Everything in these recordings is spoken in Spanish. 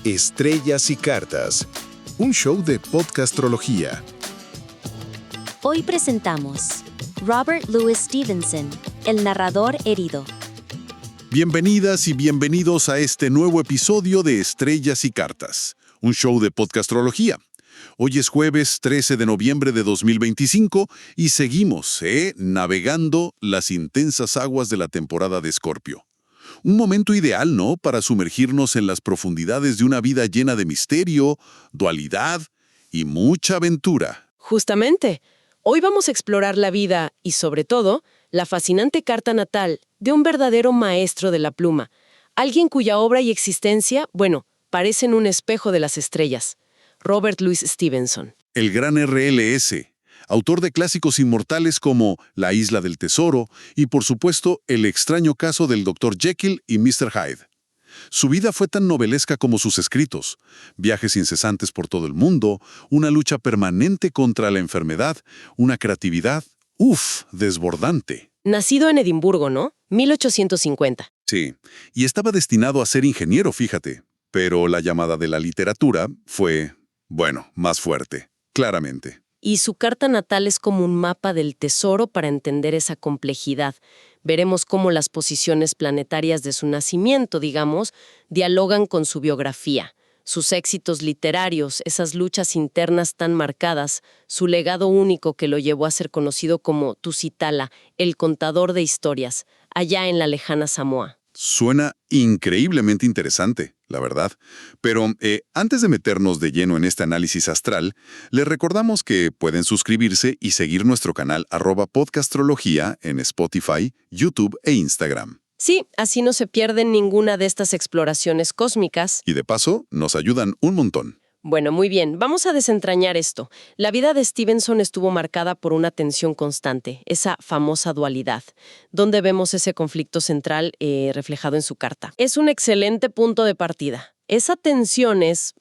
Estrellas y Cartas, un show de podcastrología. Hoy presentamos Robert Louis Stevenson, el narrador herido. Bienvenidas y bienvenidos a este nuevo episodio de Estrellas y Cartas, un show de podcastrología. Hoy es jueves 13 de noviembre de 2025 y seguimos, navegando las intensas aguas de la temporada de Escorpio. Un momento ideal, ¿no?, para sumergirnos en las profundidades de una vida llena de misterio, dualidad y mucha aventura. Justamente, hoy vamos a explorar la vida y, sobre todo, la fascinante carta natal de un verdadero maestro de la pluma, alguien cuya obra y existencia, parecen un espejo de las estrellas. Robert Louis Stevenson. El gran RLS, autor de clásicos inmortales como La isla del tesoro y, por supuesto, El extraño caso del Dr. Jekyll y Mr. Hyde. Su vida fue tan novelesca como sus escritos. Viajes incesantes por todo el mundo, una lucha permanente contra la enfermedad, una creatividad, desbordante. Nacido en Edimburgo, ¿no? 1850. Sí, y estaba destinado a ser ingeniero, fíjate. Pero la llamada de la literatura fue, más fuerte, claramente. Y su carta natal es como un mapa del tesoro para entender esa complejidad. Veremos cómo las posiciones planetarias de su nacimiento, dialogan con su biografía, sus éxitos literarios, esas luchas internas tan marcadas, su legado único que lo llevó a ser conocido como Tusitala, el contador de historias, allá en la lejana Samoa. Suena increíblemente interesante, la verdad. Pero antes de meternos de lleno en este análisis astral, les recordamos que pueden suscribirse y seguir nuestro canal @podcastrología en Spotify, YouTube e Instagram. Sí, así no se pierden ninguna de estas exploraciones cósmicas. Y de paso, nos ayudan un montón. Bueno, muy bien, vamos a desentrañar esto. La vida de Stevenson estuvo marcada por una tensión constante, esa famosa dualidad, donde vemos ese conflicto central reflejado en su carta. Es un excelente punto de partida. Esa tensión es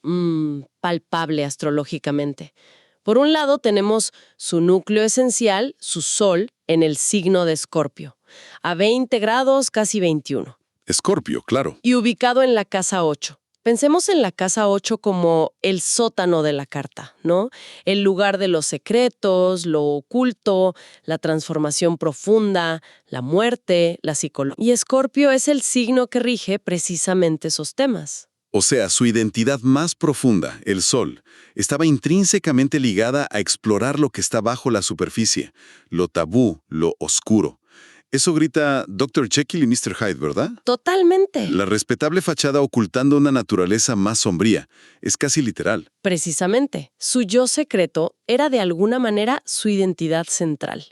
palpable astrológicamente. Por un lado tenemos su núcleo esencial, su Sol, en el signo de Escorpio, a 20 grados, casi 21. Escorpio, claro. Y ubicado en la casa 8. Pensemos en la casa 8 como el sótano de la carta, ¿no? El lugar de los secretos, lo oculto, la transformación profunda, la muerte, la psicología. Y Escorpio es el signo que rige precisamente esos temas. O sea, su identidad más profunda, el Sol, estaba intrínsecamente ligada a explorar lo que está bajo la superficie, lo tabú, lo oscuro. Eso grita Dr. Jekyll y Mr. Hyde, ¿verdad? Totalmente. La respetable fachada ocultando una naturaleza más sombría. Es casi literal. Precisamente. Su yo secreto era de alguna manera su identidad central.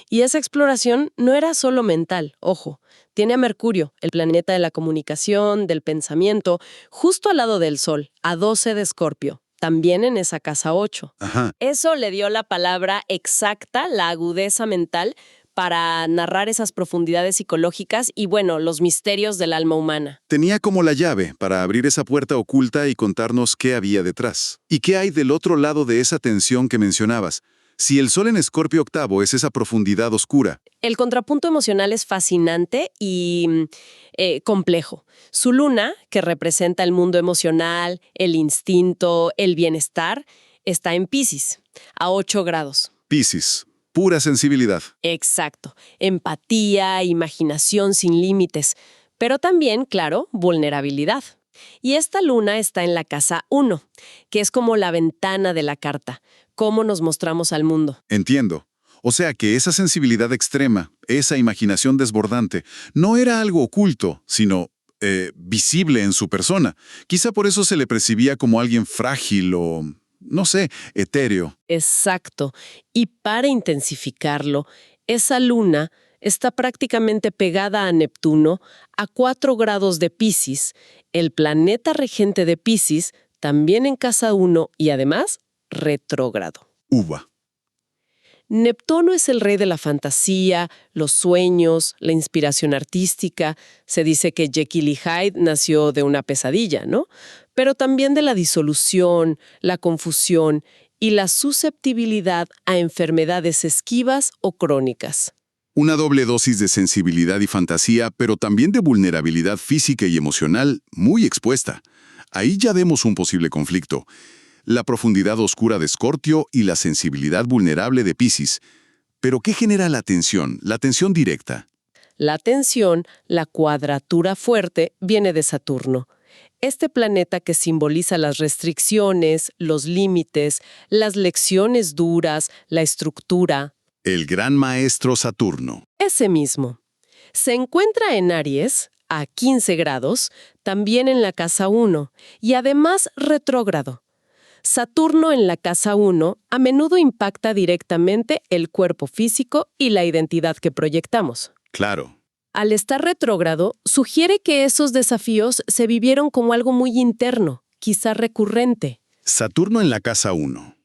Y esa exploración no era solo mental, ojo. Tiene a Mercurio, el planeta de la comunicación, del pensamiento, justo al lado del Sol, a 12 de Escorpio. También en esa casa 8. Ajá. Eso le dio la palabra exacta, la agudeza mental, para narrar esas profundidades psicológicas y, los misterios del alma humana. Tenía como la llave para abrir esa puerta oculta y contarnos qué había detrás. ¿Y qué hay del otro lado de esa tensión que mencionabas? Si el Sol en Escorpio octavo es esa profundidad oscura. El contrapunto emocional es fascinante y complejo. Su luna, que representa el mundo emocional, el instinto, el bienestar, está en Piscis, a 8 grados. Piscis. Pura sensibilidad. Exacto. Empatía, imaginación sin límites, pero también, claro, vulnerabilidad. Y esta luna está en la casa 1, que es como la ventana de la carta, cómo nos mostramos al mundo. Entiendo. O sea que esa sensibilidad extrema, esa imaginación desbordante, no era algo oculto, sino visible en su persona. Quizá por eso se le percibía como alguien frágil o, etéreo. Exacto. Y para intensificarlo, esa luna está prácticamente pegada a Neptuno a 4 grados de Piscis, el planeta regente de Piscis, también en casa 1 y además retrógrado. Uva. Neptuno es el rey de la fantasía, los sueños, la inspiración artística. Se dice que Jekyll y Hyde nació de una pesadilla, ¿no? Pero también de la disolución, la confusión y la susceptibilidad a enfermedades esquivas o crónicas. Una doble dosis de sensibilidad y fantasía, pero también de vulnerabilidad física y emocional muy expuesta. Ahí ya vemos un posible conflicto. La profundidad oscura de Escorpio y la sensibilidad vulnerable de Piscis. ¿Pero qué genera la tensión directa? La tensión, la cuadratura fuerte, viene de Saturno. Este planeta que simboliza las restricciones, los límites, las lecciones duras, la estructura. El gran maestro Saturno. Ese mismo. Se encuentra en Aries, a 15 grados, también en la casa 1, y además retrógrado. Saturno en la casa 1 a menudo impacta directamente el cuerpo físico y la identidad que proyectamos. Claro. Al estar retrógrado, sugiere que esos desafíos se vivieron como algo muy interno, quizá recurrente. Saturno en la casa 1.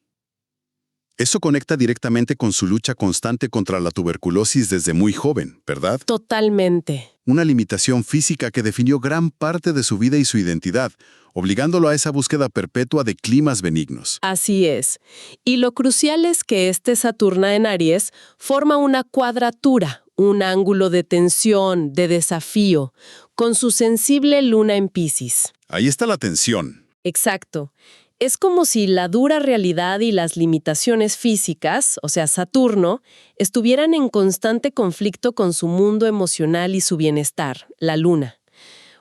Eso conecta directamente con su lucha constante contra la tuberculosis desde muy joven, ¿verdad? Totalmente. Una limitación física que definió gran parte de su vida y su identidad, obligándolo a esa búsqueda perpetua de climas benignos. Así es. Y lo crucial es que este Saturno en Aries forma una cuadratura, un ángulo de tensión, de desafío, con su sensible luna en Piscis. Ahí está la tensión. Exacto. Es como si la dura realidad y las limitaciones físicas, o sea, Saturno, estuvieran en constante conflicto con su mundo emocional y su bienestar, la luna.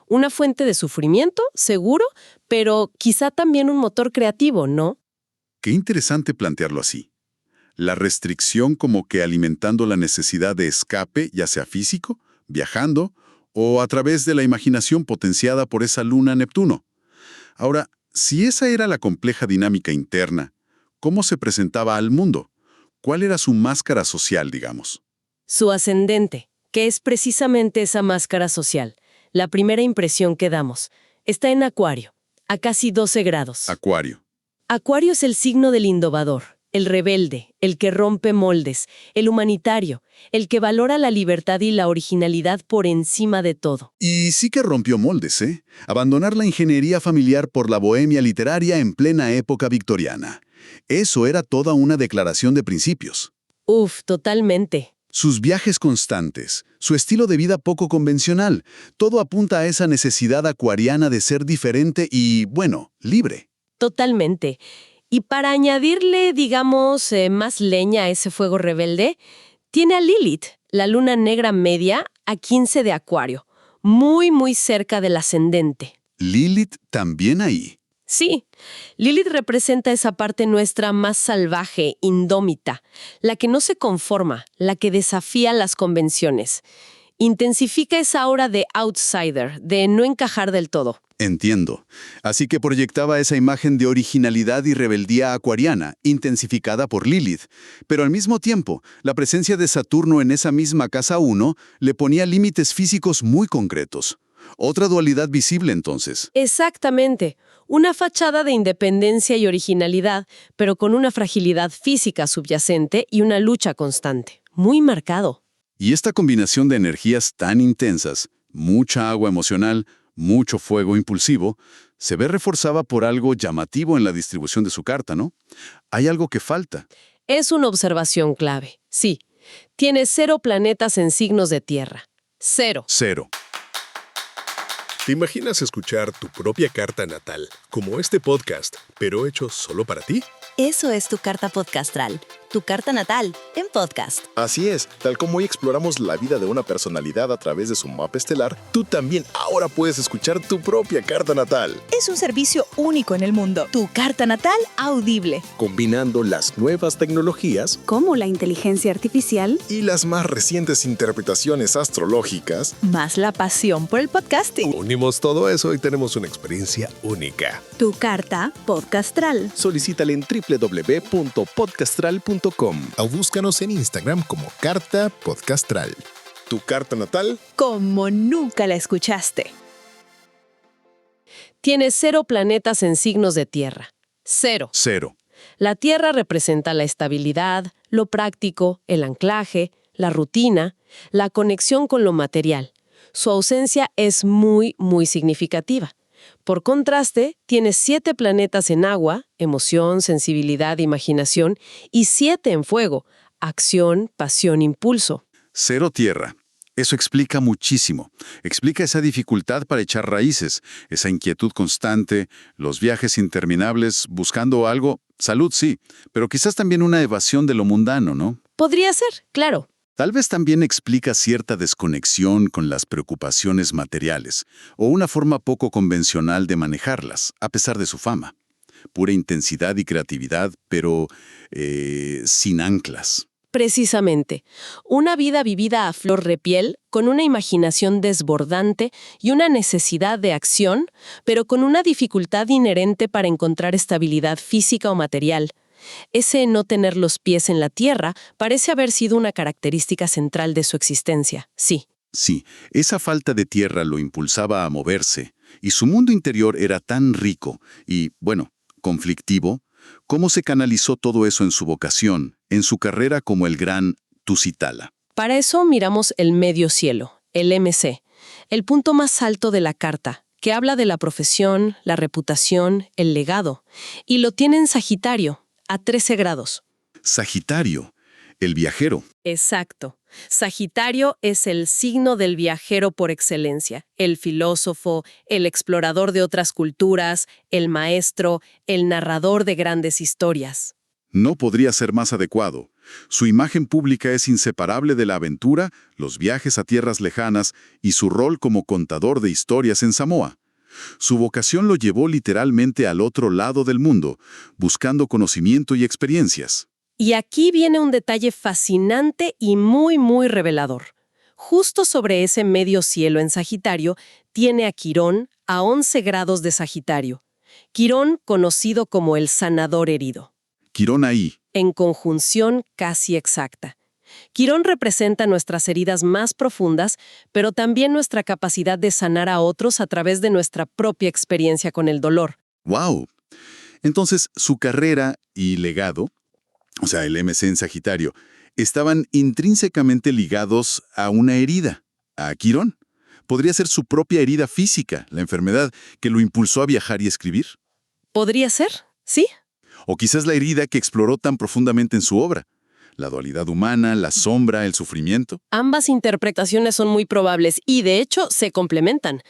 Una fuente de sufrimiento, seguro, pero quizá también un motor creativo, ¿no? Qué interesante plantearlo así. La restricción como que alimentando la necesidad de escape, ya sea físico, viajando, o a través de la imaginación potenciada por esa luna Neptuno. Ahora, si esa era la compleja dinámica interna, ¿cómo se presentaba al mundo? ¿Cuál era su máscara social, digamos? Su ascendente, que es precisamente esa máscara social, la primera impresión que damos, está en Acuario, a casi 12 grados. Acuario. Acuario es el signo del innovador, el rebelde, el que rompe moldes, el humanitario, el que valora la libertad y la originalidad por encima de todo. Y sí que rompió moldes, ¿eh? Abandonar la ingeniería familiar por la bohemia literaria en plena época victoriana. Eso era toda una declaración de principios. Totalmente. Sus viajes constantes, su estilo de vida poco convencional, todo apunta a esa necesidad acuariana de ser diferente y, bueno, libre. Totalmente. Y para añadirle, digamos, más leña a ese fuego rebelde, tiene a Lilith, la luna negra media, a 15 de Acuario, muy, muy cerca del ascendente. Lilith también ahí. Sí, Lilith representa esa parte nuestra más salvaje, indómita, la que no se conforma, la que desafía las convenciones. Intensifica esa aura de outsider, de no encajar del todo. Entiendo. Así que proyectaba esa imagen de originalidad y rebeldía acuariana, intensificada por Lilith. Pero al mismo tiempo, la presencia de Saturno en esa misma casa 1 le ponía límites físicos muy concretos. Otra dualidad visible entonces. Exactamente. Una fachada de independencia y originalidad, pero con una fragilidad física subyacente y una lucha constante. Muy marcado. Y esta combinación de energías tan intensas, mucha agua emocional, mucho fuego impulsivo, se ve reforzada por algo llamativo en la distribución de su carta, ¿no? Hay algo que falta. Es una observación clave. Sí. Tiene 0 planetas en signos de tierra. 0. 0. ¿Te imaginas escuchar tu propia carta natal, como este podcast, pero hecho solo para ti? Eso es Tu Carta Podcastral, tu carta natal en podcast. Así es, tal como hoy exploramos la vida de una personalidad a través de su mapa estelar, tú también ahora puedes escuchar tu propia carta natal, Es un servicio único en el mundo. Tu carta natal audible. combinando las nuevas tecnologías Como la inteligencia artificial. y las más recientes interpretaciones astrológicas. Más la pasión por el podcasting. Unimos todo eso y tenemos una experiencia única. Tu Carta Podcastral. Solicítala en www.podcastral.com. O búscanos en Instagram como Carta Podcastral. Tu carta natal. Como nunca la escuchaste. Tiene 0 planetas en signos de tierra. 0. 0. La tierra representa la estabilidad, lo práctico, el anclaje, la rutina, la conexión con lo material. Su ausencia es muy, muy significativa. Por contraste, tiene 7 planetas en agua, emoción, sensibilidad, imaginación, y 7 en fuego, acción, pasión, impulso. 0 tierra. Eso explica muchísimo. Explica esa dificultad para echar raíces, esa inquietud constante, los viajes interminables buscando algo. Salud, sí, pero quizás también una evasión de lo mundano, ¿no? Podría ser, claro. Tal vez también explica cierta desconexión con las preocupaciones materiales, o una forma poco convencional de manejarlas, a pesar de su fama. Pura intensidad y creatividad, pero sin anclas. Precisamente. Una vida vivida a flor de piel, con una imaginación desbordante y una necesidad de acción, pero con una dificultad inherente para encontrar estabilidad física o material. Ese no tener los pies en la tierra parece haber sido una característica central de su existencia, sí. Sí, esa falta de tierra lo impulsaba a moverse, y su mundo interior era tan rico y, bueno, conflictivo. ¿Cómo se canalizó todo eso en su vocación, en su carrera como el gran Tusitala? Para eso miramos el medio cielo, el MC, el punto más alto de la carta, que habla de la profesión, la reputación, el legado, y lo tiene en Sagitario, a 13 grados. Sagitario, el viajero. Exacto. Sagitario es el signo del viajero por excelencia, el filósofo, el explorador de otras culturas, el maestro, el narrador de grandes historias. No podría ser más adecuado. Su imagen pública es inseparable de la aventura, los viajes a tierras lejanas y su rol como contador de historias en Samoa. Su vocación lo llevó literalmente al otro lado del mundo, buscando conocimiento y experiencias. Y aquí viene un detalle fascinante y muy revelador. Justo sobre ese medio cielo en Sagitario, tiene a Quirón a 11 grados de Sagitario. Quirón conocido como el sanador herido. Quirón ahí. En conjunción casi exacta. Quirón representa nuestras heridas más profundas, pero también nuestra capacidad de sanar a otros a través de nuestra propia experiencia con el dolor. ¡Wow! Entonces, su carrera y legado, o sea, el MC en Sagitario, estaban intrínsecamente ligados a una herida, a Quirón. ¿Podría ser su propia herida física, la enfermedad, que lo impulsó a viajar y escribir? ¿Podría ser? ¿Sí? O quizás la herida que exploró tan profundamente en su obra. La dualidad humana, la sombra, el sufrimiento. Ambas interpretaciones son muy probables y, de hecho, se complementan.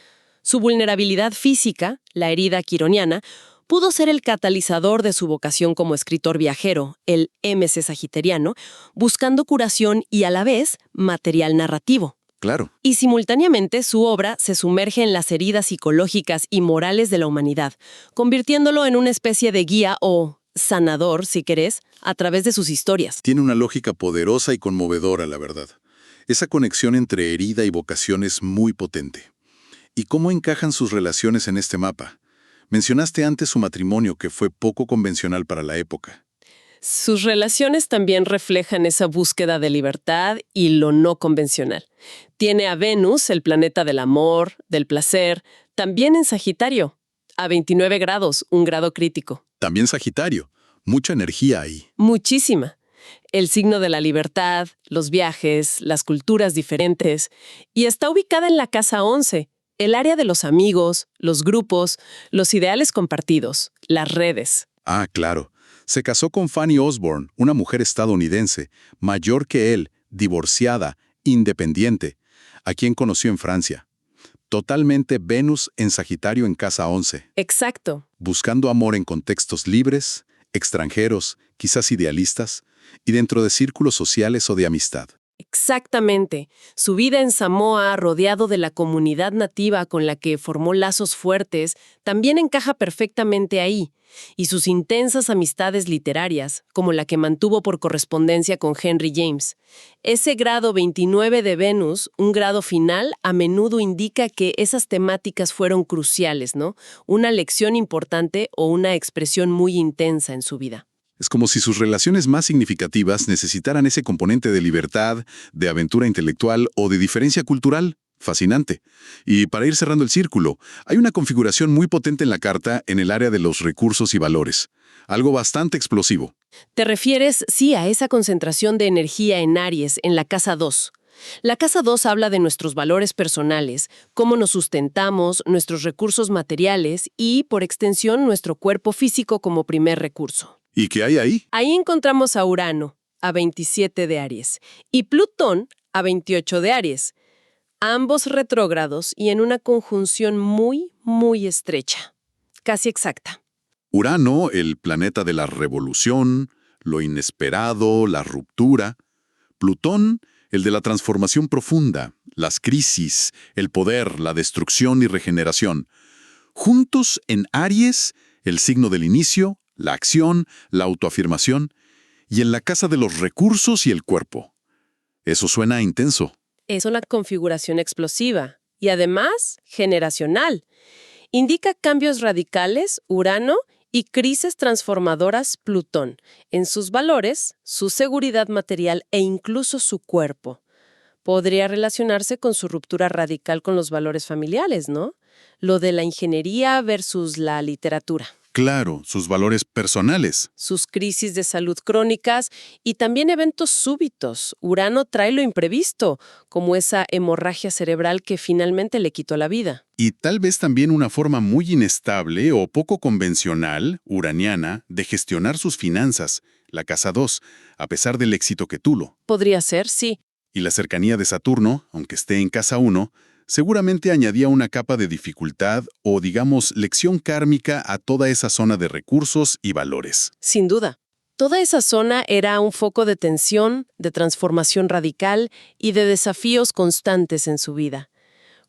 Su vulnerabilidad física, la herida quironiana, pudo ser el catalizador de su vocación como escritor viajero, el MC sagitariano, buscando curación y, a la vez, material narrativo. Claro. Y simultáneamente su obra se sumerge en las heridas psicológicas y morales de la humanidad, convirtiéndolo en una especie de guía o sanador, si querés, a través de sus historias. Tiene una lógica poderosa y conmovedora, la verdad. Esa conexión entre herida y vocación es muy potente. ¿Y cómo encajan sus relaciones en este mapa? Mencionaste antes su matrimonio, que fue poco convencional para la época. Sus relaciones también reflejan esa búsqueda de libertad y lo no convencional. Tiene a Venus, el planeta del amor, del placer, también en Sagitario, a 29 grados, un grado crítico. También Sagitario. Mucha energía ahí. Muchísima. El signo de la libertad, los viajes, las culturas diferentes. Y está ubicada en la casa 11, el área de los amigos, los grupos, los ideales compartidos, las redes. Ah, claro. Se casó con Fanny Osborne, una mujer estadounidense, mayor que él, divorciada, independiente, a quien conoció en Francia. Totalmente Venus en Sagitario en casa 11. Exacto. Buscando amor en contextos libres, extranjeros, quizás idealistas, y dentro de círculos sociales o de amistad. Exactamente. Su vida en Samoa, rodeado de la comunidad nativa con la que formó lazos fuertes, también encaja perfectamente ahí. Y sus intensas amistades literarias, como la que mantuvo por correspondencia con Henry James. Ese grado 29 de Venus, un grado final, a menudo indica que esas temáticas fueron cruciales, ¿no? Una lección importante o una expresión muy intensa en su vida. Es como si sus relaciones más significativas necesitaran ese componente de libertad, de aventura intelectual o de diferencia cultural. Fascinante. Y para ir cerrando el círculo, hay una configuración muy potente en la carta en el área de los recursos y valores. Algo bastante explosivo. Te refieres, sí, a esa concentración de energía en Aries, en la casa 2. La casa 2 habla de nuestros valores personales, cómo nos sustentamos, nuestros recursos materiales y, por extensión, nuestro cuerpo físico como primer recurso. ¿Y qué hay ahí? Ahí encontramos a Urano, a 27 de Aries, y Plutón, a 28 de Aries. Ambos retrógrados y en una conjunción muy, muy estrecha. Casi exacta. Urano, el planeta de la revolución, lo inesperado, la ruptura. Plutón, el de la transformación profunda, las crisis, el poder, la destrucción y regeneración. Juntos en Aries, el signo del inicio, la acción, la autoafirmación, y en la casa de los recursos y el cuerpo. Eso suena intenso. Es una configuración explosiva y además generacional. Indica cambios radicales, Urano, y crisis transformadoras, Plutón, en sus valores, su seguridad material e incluso su cuerpo. Podría relacionarse con su ruptura radical con los valores familiares, ¿no? Lo de la ingeniería versus la literatura. Claro, sus valores personales. Sus crisis de salud crónicas y también eventos súbitos. Urano trae lo imprevisto, como esa hemorragia cerebral que finalmente le quitó la vida. Y tal vez también una forma muy inestable o poco convencional, uraniana, de gestionar sus finanzas, la casa 2, a pesar del éxito que tuvo. Podría ser, sí. Y la cercanía de Saturno, aunque esté en casa 1, seguramente añadía una capa de dificultad o, digamos, lección kármica a toda esa zona de recursos y valores. Sin duda. Toda esa zona era un foco de tensión, de transformación radical y de desafíos constantes en su vida,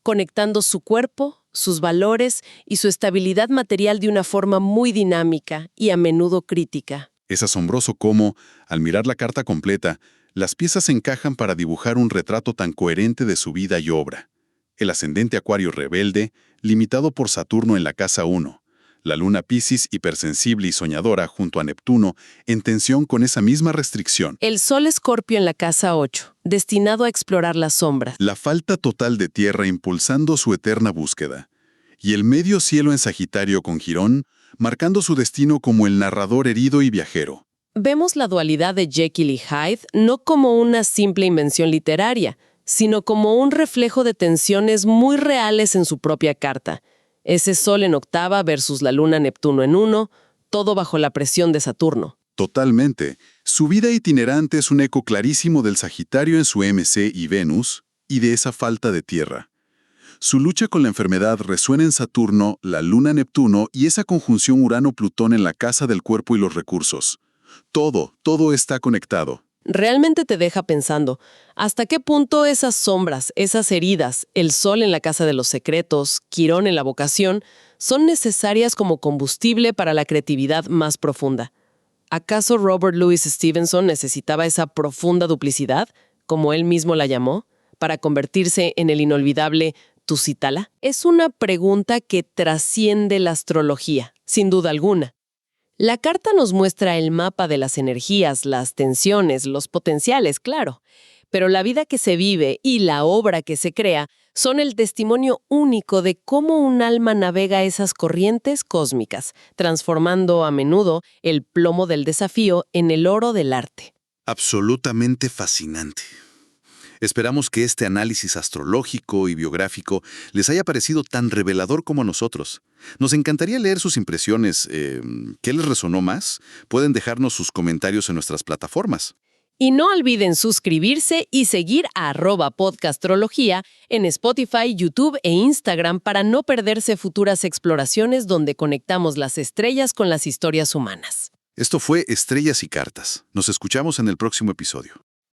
conectando su cuerpo, sus valores y su estabilidad material de una forma muy dinámica y a menudo crítica. Es asombroso cómo, al mirar la carta completa, las piezas encajan para dibujar un retrato tan coherente de su vida y obra. El ascendente Acuario rebelde, limitado por Saturno en la casa 1. La luna Piscis hipersensible y soñadora junto a Neptuno, en tensión con esa misma restricción. El sol Escorpio en la casa 8, destinado a explorar las sombras. La falta total de tierra impulsando su eterna búsqueda. Y el medio cielo en Sagitario con Quirón, marcando su destino como el narrador herido y viajero. Vemos la dualidad de Jekyll y Hyde no como una simple invención literaria, sino como un reflejo de tensiones muy reales en su propia carta. Ese sol en octava versus la luna Neptuno en 1, todo bajo la presión de Saturno. Totalmente. Su vida itinerante es un eco clarísimo del Sagitario en su MC y Venus, y de esa falta de tierra. Su lucha con la enfermedad resuena en Saturno, la luna Neptuno y esa conjunción Urano-Plutón en la casa del cuerpo y los recursos. Todo está conectado. Realmente te deja pensando, ¿hasta qué punto esas sombras, esas heridas, el sol en la casa de los secretos, Quirón en la vocación, son necesarias como combustible para la creatividad más profunda? ¿Acaso Robert Louis Stevenson necesitaba esa profunda duplicidad, como él mismo la llamó, para convertirse en el inolvidable Tusitala? Es una pregunta que trasciende la astrología, sin duda alguna. La carta nos muestra el mapa de las energías, las tensiones, los potenciales, claro. Pero la vida que se vive y la obra que se crea son el testimonio único de cómo un alma navega esas corrientes cósmicas, transformando a menudo el plomo del desafío en el oro del arte. Absolutamente fascinante. Esperamos que este análisis astrológico y biográfico les haya parecido tan revelador como a nosotros. Nos encantaría leer sus impresiones. ¿Qué les resonó más? Pueden dejarnos sus comentarios en nuestras plataformas. Y no olviden suscribirse y seguir a @podcastrología en Spotify, YouTube e Instagram para no perderse futuras exploraciones donde conectamos las estrellas con las historias humanas. Esto fue Estrellas y Cartas. Nos escuchamos en el próximo episodio.